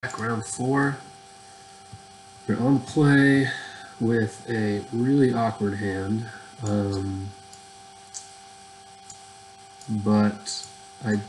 Round 4. We're on the play with a really awkward hand, but I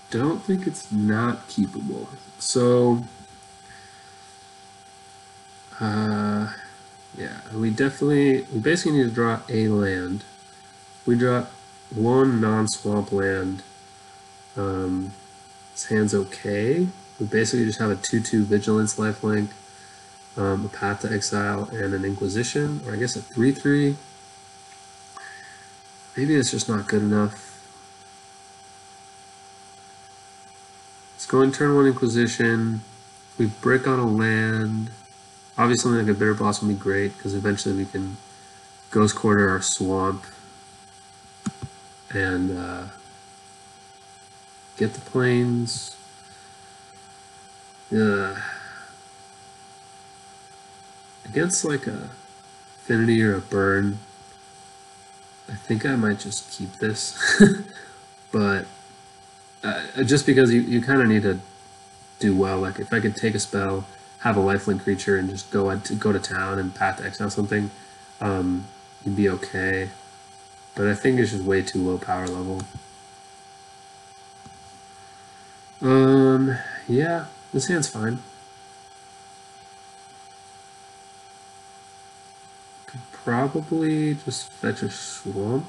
don't think it's not keepable. So, yeah, we basically need to draw a land. We draw one non-swamp land. This hand's okay. We basically just have a 2/2 Vigilance lifelink, a Path to Exile, and an Inquisition, or I guess a 3/3. Maybe it's just not good enough. Let's go in turn 1 Inquisition. We brick on a land. Obviously, like a Bitter Blossom would be great, because eventually we can Ghost Quarter our swamp and get the plains. Against like a Affinity or a Burn, I think I might just keep this. But just because you kind of need to do well. Like if I could take a spell, have a lifelink creature, and just go to town and Path to Exile something, you'd be okay. But I think it's just way too low power level. Yeah, this hand's fine. Could probably just fetch a swamp.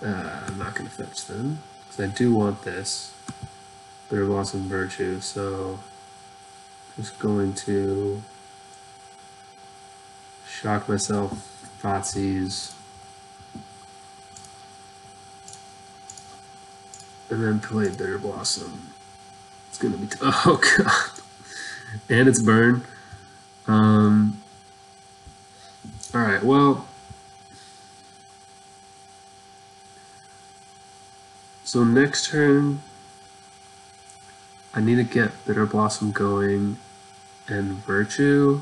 I'm not going to fetch them, because I do want this. Bitter Blossom Virtue, so just going to shock myself, Thoughtseize, and then play Bitter Blossom. It's gonna be oh god, and it's burn. All right, well, so next turn I need to get Bitter Blossom going and Virtue.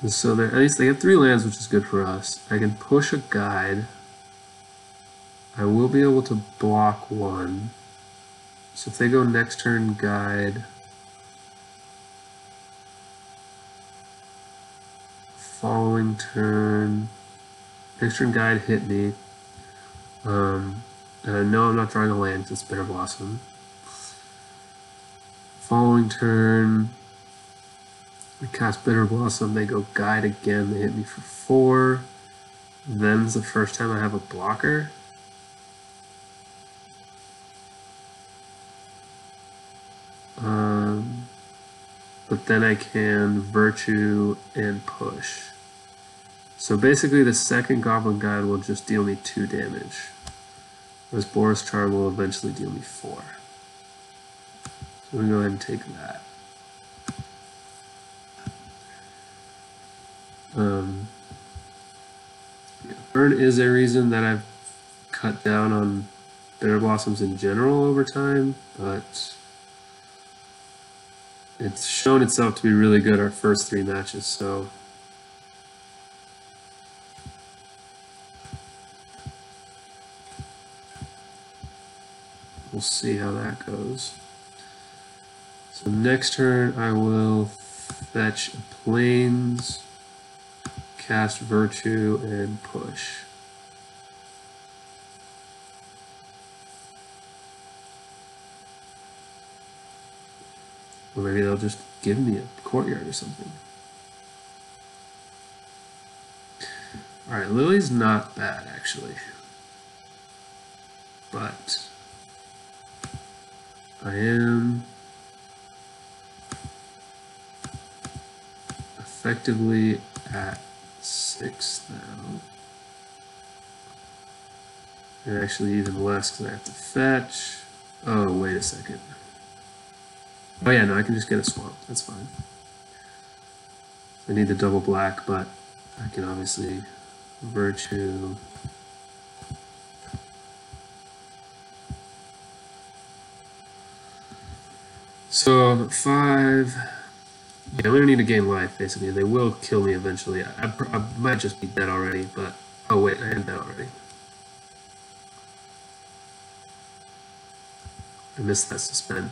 And so at least they have 3 lands, which is good for us. I can push a guide. I will be able to block 1. So if they go next turn guide, following turn, next turn guide hit me. And I know I'm not drawing a land because it's Bitter Blossom. Following turn, I cast Bitter Blossom, they go guide again, they hit me for 4. Then's the first time I have a blocker. But then I can Virtue and push. So basically the second Goblin Guide will just deal me 2 damage. Whereas Boris Charm will eventually deal me 4. So I'm going to go ahead and take that. Burn is a reason that I've cut down on Bitter Blossoms in general over time, but it's shown itself to be really good our first 3 matches, so we'll see how that goes. So next turn I will fetch a Plains, cast Virtue, and push. Or maybe they'll just give me a Courtyard or something. Alright, Lily's not bad actually. But I am effectively at 6 now. And actually even less because I have to fetch. Oh, wait a second. Oh yeah, no, I can just get a swamp. That's fine. I need the double black, but I can obviously Virtue. So I'm at 5. Yeah, I'm gonna need to gain life basically. They will kill me eventually. I might just be dead already, but oh wait, I am dead already. I missed that suspend.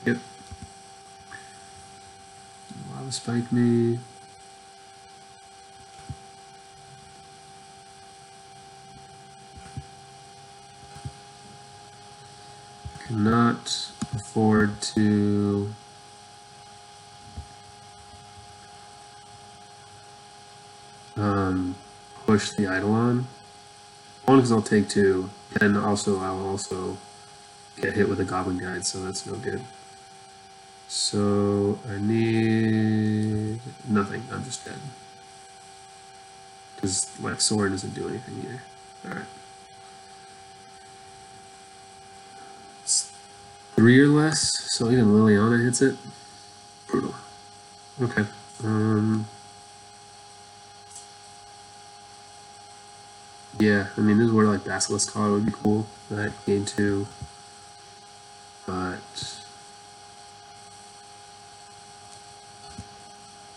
Yep. Lava spike me. Cannot afford to push the Eidolon. One, because I'll take 2, and also I'll also get hit with a Goblin Guide, so that's no good. So I need nothing. I'm just dead. Because like Soren doesn't do anything here. Alright. It's 3 or less, so even Liliana hits it. Brutal. Okay. Yeah, I mean, this is where like Basilisk Collar would be cool. That gain 2. But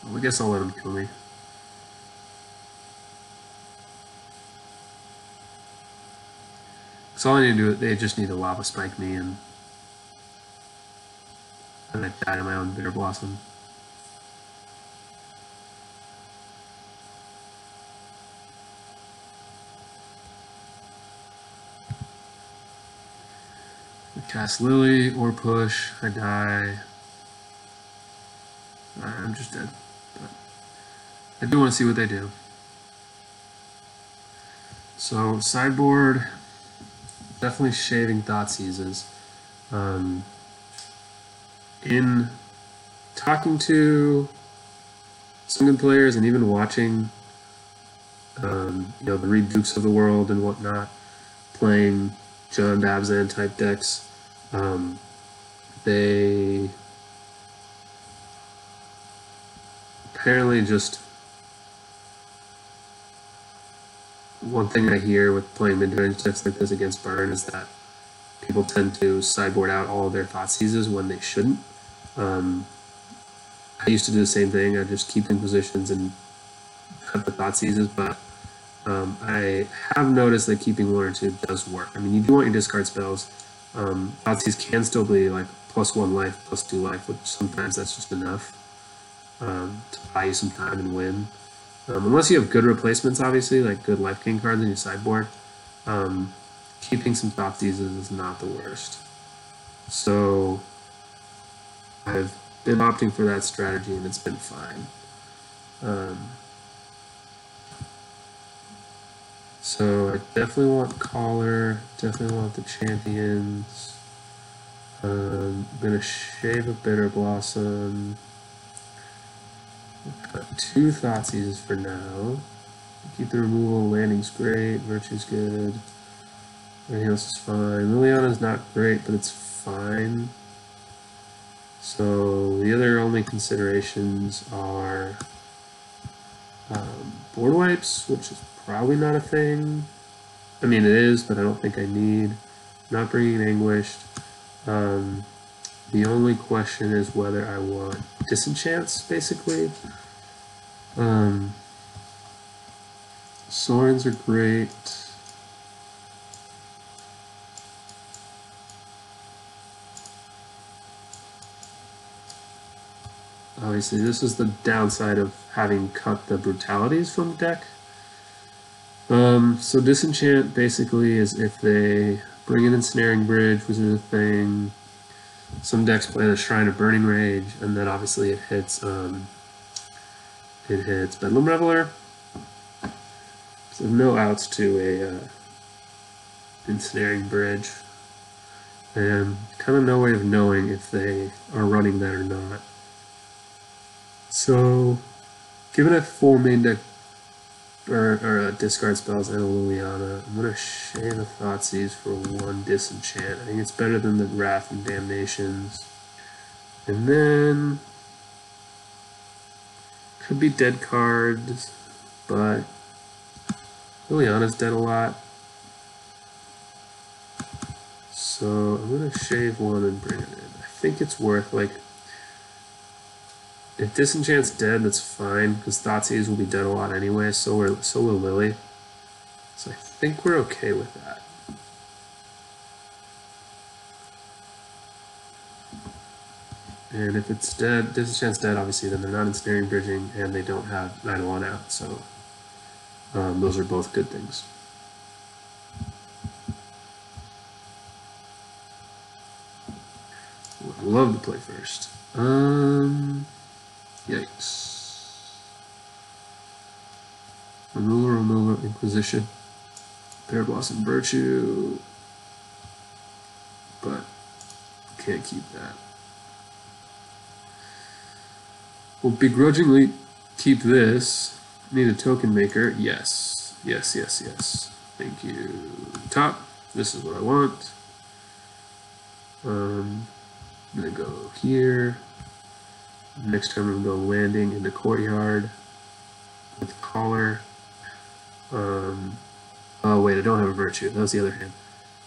well, I guess I'll let him kill me. So all I need to do, they just need to lava spike me, and I die to my own Bitter Blossom. I cast Lily or push, I die. I'm just dead. But I do want to see what they do. So sideboard, definitely shaving Thoughtseizes. In talking to some good players and even watching, you know, the Reed Dukes of the world and whatnot, playing John Babzan type decks, they apparently just, one thing I hear with playing mid-range decks like this against Burn is that people tend to sideboard out all of their Thoughtseizes when they shouldn't. I used to do the same thing. I just keep in positions and cut the Thoughtseizes, but I have noticed that keeping 1 or 2 does work. I mean, you do want your discard spells. Thoughtseize can still be like +1 life, +2 life, which sometimes that's just enough to buy you some time and win. Unless you have good replacements, obviously, like good life gain cards in your sideboard, keeping some Thoughtseizes is not the worst. So I've been opting for that strategy, and it's been fine. So I definitely want Collar, definitely want the Champions. I'm going to shave a Bitter Blossom. Got 2 Thoughtseizes for now. Keep the removal, landing's great, Virtue's good. Everything else is fine. Liliana's not great, but it's fine. So the other only considerations are board wipes, which is probably not a thing. I mean, it is, but I don't think I need. Not bringing Anguished. The only question is whether I want Disenchants, basically. Sorens are great. Obviously, this is the downside of having cut the brutalities from the deck. So Disenchant basically is if they bring an Ensnaring Bridge, which is a thing. Some decks play the Shrine of Burning Rage, and then obviously it hits Bedlam Reveler. So no outs to a Ensnaring Bridge, and kind of no way of knowing if they are running that or not. So, given a full main deck or discard spells and a Liliana, I'm gonna shave a Thoughtseize for 1 Disenchant. I think it's better than the Wrath and Damnations. And then could be dead cards, but Liliana's dead a lot. So I'm gonna shave 1 and bring it in. I think it's worth, like, If Disenchant's dead, that's fine, because Thoughtseize will be dead a lot anyway, so will Lily. So I think we're okay with that. And if it's dead, Disenchant's dead, obviously, then they're not ensnaring bridging, and they don't have Eidolon out, so those are both good things. Would love to play first. Yikes. Removal, Inquisition. Pear Blossom Virtue. But can't keep that. We'll begrudgingly keep this. Need a token maker. Yes. Yes, yes, yes. Thank you. Top. This is what I want. I'm gonna go here. Next time I'm gonna go landing in the courtyard with collar. Oh wait, I don't have a virtue. That was the other hand.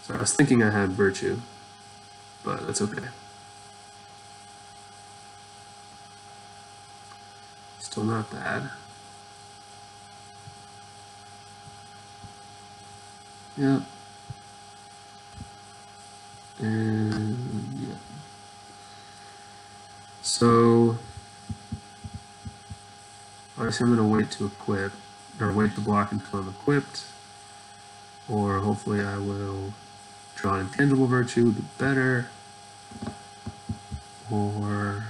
So I was thinking I had virtue, but that's okay. Still not bad. Yep. And yeah. So obviously I'm gonna wait to equip, or wait to block until I'm equipped, or hopefully I will draw an intangible virtue, would be better, or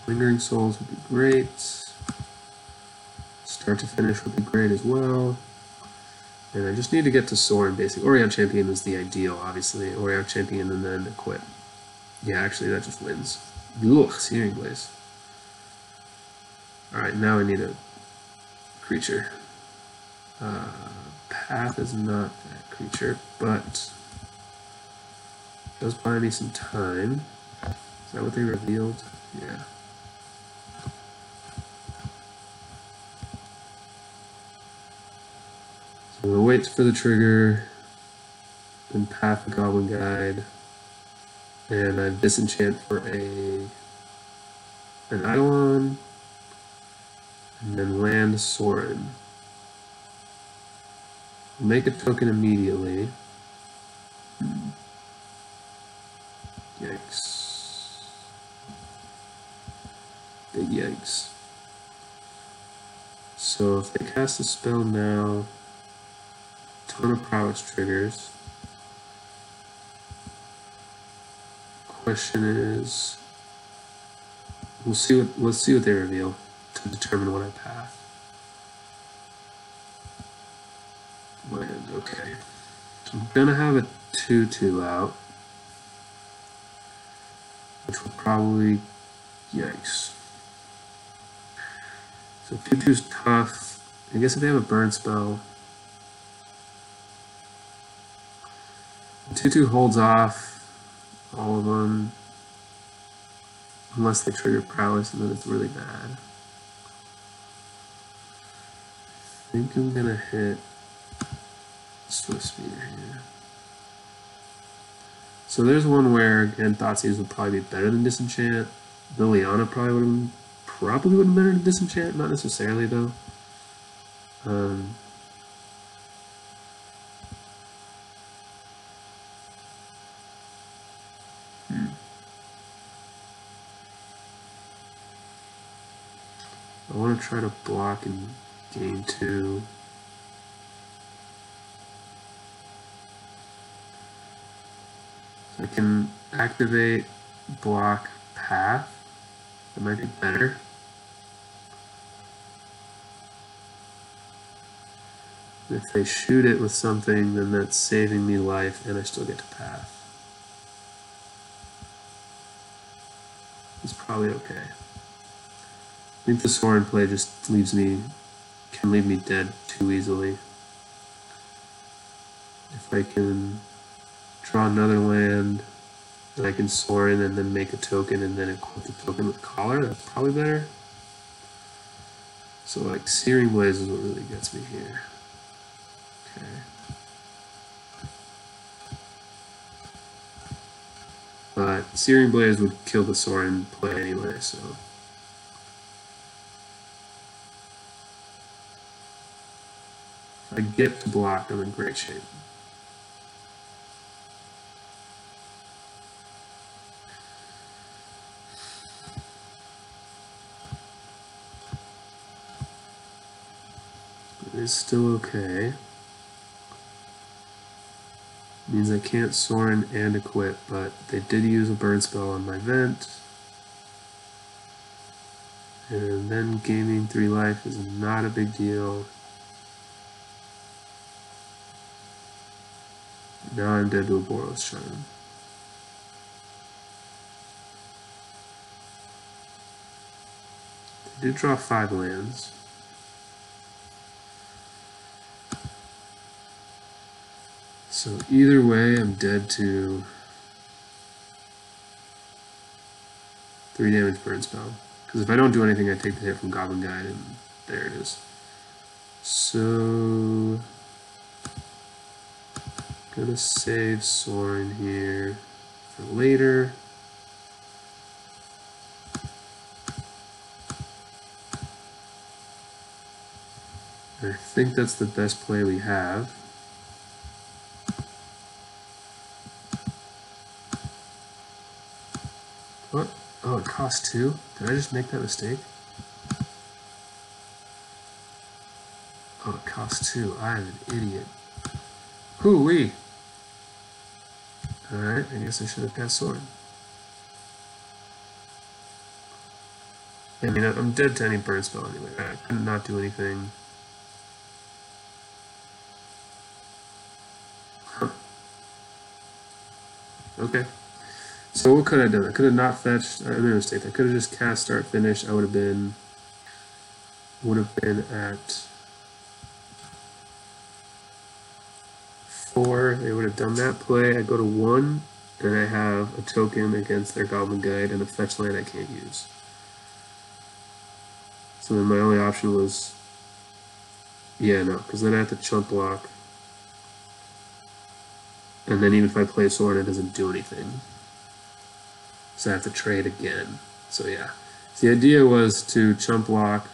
lingering souls would be great. Start to finish would be great as well. And I just need to get to Sorin, basically. Orion Champion is the ideal, obviously. Orion Champion and then equip. Yeah, actually, that just wins. Ugh, Searing Blaze. Alright, now I need a creature. Path is not that creature, but it does buy me some time. Is that what they revealed? Yeah. So I'm going to wait for the trigger, then Path the Goblin Guide, and I disenchant for an Eidolon, and then land Sorin. Make a token immediately. Yikes. Big yikes. So if they cast a spell now, ton of prowess triggers. Question is, let's see what they reveal to determine what I path. Land, okay. So I'm gonna have a 2/2 out, which will probably, yikes. So 2/2's tough. I guess if they have a burn spell, 2/2 holds off all of them, unless they trigger prowess, and then it's really bad. I think I'm gonna hit Swiftspeeder here. So there's one where, again, Thoughtseize would probably be better than Disenchant. Liliana probably would have been better than Disenchant, not necessarily though. I want to try to block in game 2. I can activate block path. That might be better. If they shoot it with something, then that's saving me life and I still get to path. It's probably okay. I think the Sorin play just can leave me dead too easily. If I can draw another land, and I can Sorin and then make a token and then equip the token with collar, that's probably better. So like Searing Blaze is what really gets me here. Okay. But Searing Blaze would kill the Sorin play anyway, so If I get to block, I'm in great shape. It is still okay. Means I can't Sorin and equip, but they did use a burn spell on my vent. And then gaining 3 life is not a big deal. Now I'm dead to a Boros Charm. They did draw 5 lands. So either way, I'm dead to 3 damage burn spell. Because if I don't do anything, I take the hit from Goblin Guide, and there it is. So, gonna save Sorin here for later. And I think that's the best play we have. What? Oh, it costs 2? Did I just make that mistake? Oh, it costs 2. I'm an idiot. Hoo-wee! Alright, I guess I should have cast Sorin. I mean, I'm dead to any burn spell anyway. I could not do anything. Huh. Okay. So what could I have done? I could have not fetched. I made a mistake. I could have just cast start finish. I would have been at 4. They would have done that play. I go to 1, and I have a token against their Goblin Guide and a fetch land I can't use. So then my only option was, yeah, no, because then I have to chump block. And then even if I play Sword, it doesn't do anything. So I have to trade again. So yeah. So the idea was to chump block,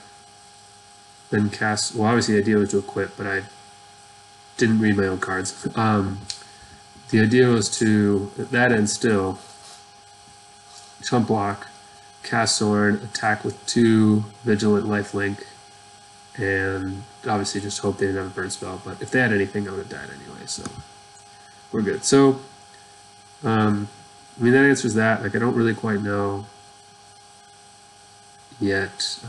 then cast, well obviously the idea was to equip, but I didn't read my own cards. The idea was to, at that end still, chump block, cast Sword, attack with 2 Vigilant Lifelink, and obviously just hope they didn't have a burn spell, but if they had anything I would have died anyway, so we're good. So, I mean that answers that. Like I don't really quite know yet,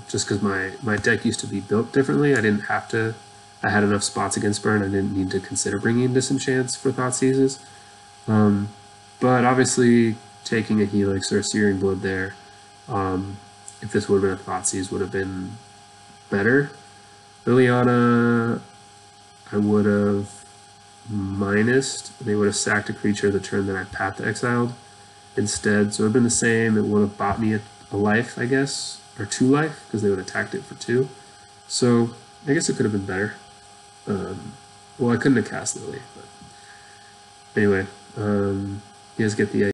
just because my deck used to be built differently. I didn't have to, I had enough spots against burn, I didn't need to consider bringing in Disenchants for Thoughtseizes. But obviously taking a Helix or a Searing Blood there, if this would have been a Thoughtseize, would have been better. Liliana, I would have minused. They would have sacked a creature the turn that I Path Exiled instead. So it would have been the same. It would have bought me a life, I guess, or 2 life, because they would have attacked it for 2. So I guess it could have been better. Well, I couldn't have cast Lily, but anyway, you guys get the idea.